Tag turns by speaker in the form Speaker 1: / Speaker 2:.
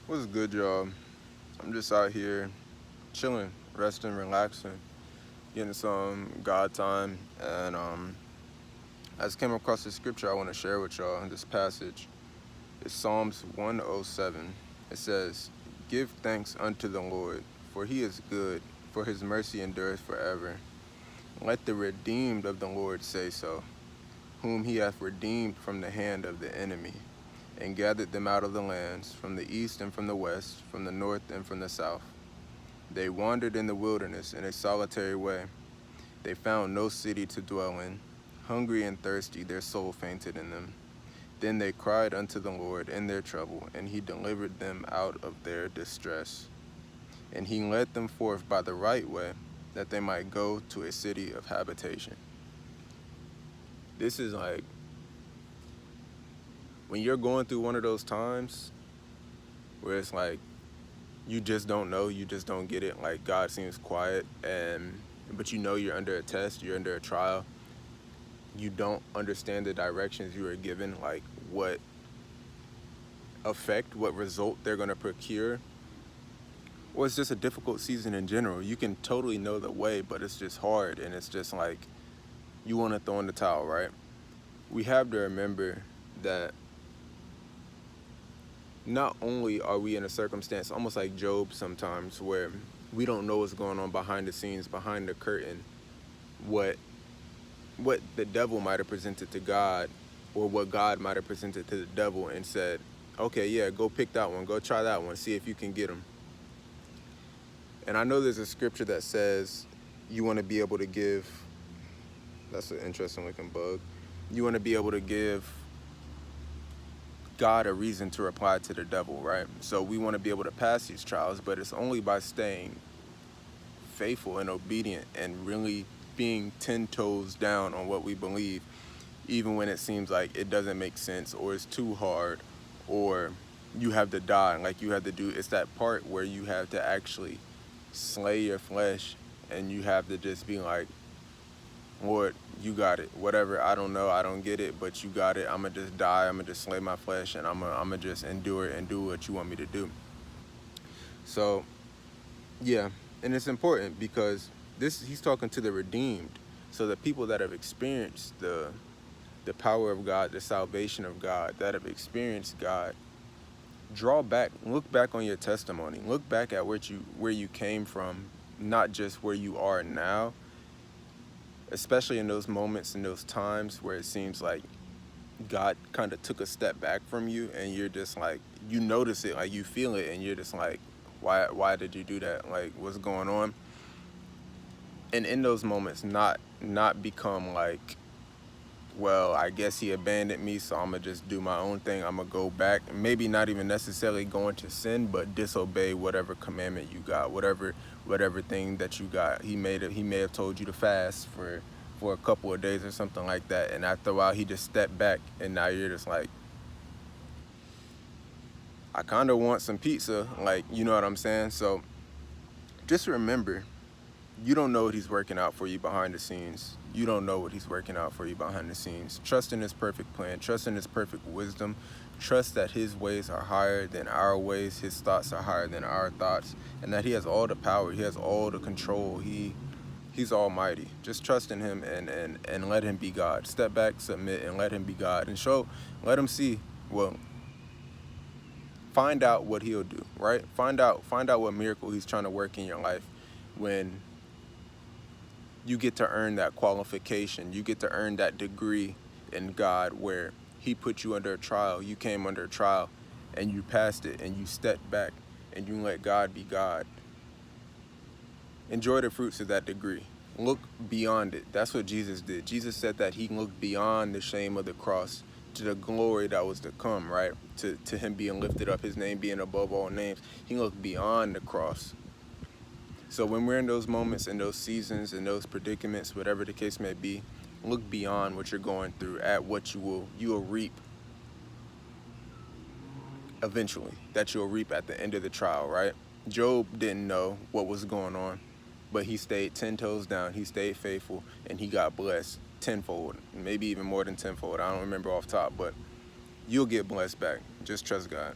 Speaker 1: What's good, y'all? I'm just out here chilling, resting, relaxing, getting some God time, and I just came across this scripture I want to share with y'all. In this passage, it's Psalms 107. It says, "Give thanks unto the Lord, for He is good, for His mercy endureth forever. Let the redeemed of the Lord say so, whom He hath redeemed from the hand of the enemy, and gathered them out of the lands, from the east and from the west, from the north and from the south. They wandered in the wilderness in a solitary way. They found no city to dwell in. Hungry and thirsty, their soul fainted in them. Then they cried unto the Lord in their trouble, and He delivered them out of their distress. And He led them forth by the right way, that they might go to a city of habitation." This is like, when you're going through one of those times where it's like, you just don't know, you just don't get it. Like, God seems quiet, but you know you're under a test, you're under a trial. You don't understand the directions you are given, like what effect, what result they're going to procure. Or it's just a difficult season in general. You can totally know the way, but it's just hard, and it's just like you want to throw in the towel, right? We have to remember that not only are we in a circumstance almost like Job sometimes, where we don't know what's going on behind the scenes, behind the curtain, what the devil might have presented to God, or what God might have presented to the devil and said, okay, yeah, go pick that one, go try that one, see if you can get him. And I know there's a scripture that says you want to be able to give, that's an interesting looking bug, you want to be able to give God a reason to reply to the devil, right? So we want to be able to pass these trials, but it's only by staying faithful and obedient and really being 10 toes down on what we believe, even when it seems like it doesn't make sense, or it's too hard, or you have to die. Like, you have to do, it's that part where you have to actually slay your flesh, and you have to just be like, Lord, you got it. Whatever, I don't know, I don't get it, but you got it. I'm gonna just die, I'm gonna just slay my flesh, and I'm gonna just endure it and do what you want me to do. So, yeah, and it's important because he's talking to the redeemed. So the people that have experienced the power of God, the salvation of God, that have experienced God, draw back, look back on your testimony, look back at where you came from, not just where you are now, especially in those moments, in those times where it seems like God kind of took a step back from you, and you're just like, you notice it, like you feel it, and you're just like, why did you do that? Like, what's going on? And in those moments, not become like, well, I guess He abandoned me, so I'm gonna just do my own thing, I'm gonna go back. Maybe not even necessarily going to sin, but disobey whatever commandment you got, whatever thing that you got. He may have told you to fast for a couple of days or something like that, and after a while He just stepped back, and now you're just like, I kind of want some pizza, like, you know what I'm saying? So just remember, you don't know what He's working out for you behind the scenes. You don't know what He's working out for you behind the scenes. Trust in His perfect plan. Trust in His perfect wisdom. Trust that His ways are higher than our ways. His thoughts are higher than our thoughts. And that He has all the power. He has all the control. He's almighty. Just trust in Him and let Him be God. Step back, submit, and let Him be God. And let Him see, well, find out what He'll do, right? Find out what miracle He's trying to work in your life when you get to earn that qualification. You get to earn that degree in God, where He put you under a trial. You came under a trial and you passed it, and you stepped back and you let God be God. Enjoy the fruits of that degree. Look beyond it. That's what Jesus did. Jesus said that He looked beyond the shame of the cross to the glory that was to come, right? To Him being lifted up, His name being above all names. He looked beyond the cross. So when we're in those moments, in those seasons, in those predicaments, whatever the case may be, look beyond what you're going through at what you will reap eventually, that you'll reap at the end of the trial, right? Job didn't know what was going on, but he stayed 10 toes down. He stayed faithful, and he got blessed tenfold, maybe even more than tenfold. I don't remember off top, but you'll get blessed back. Just trust God.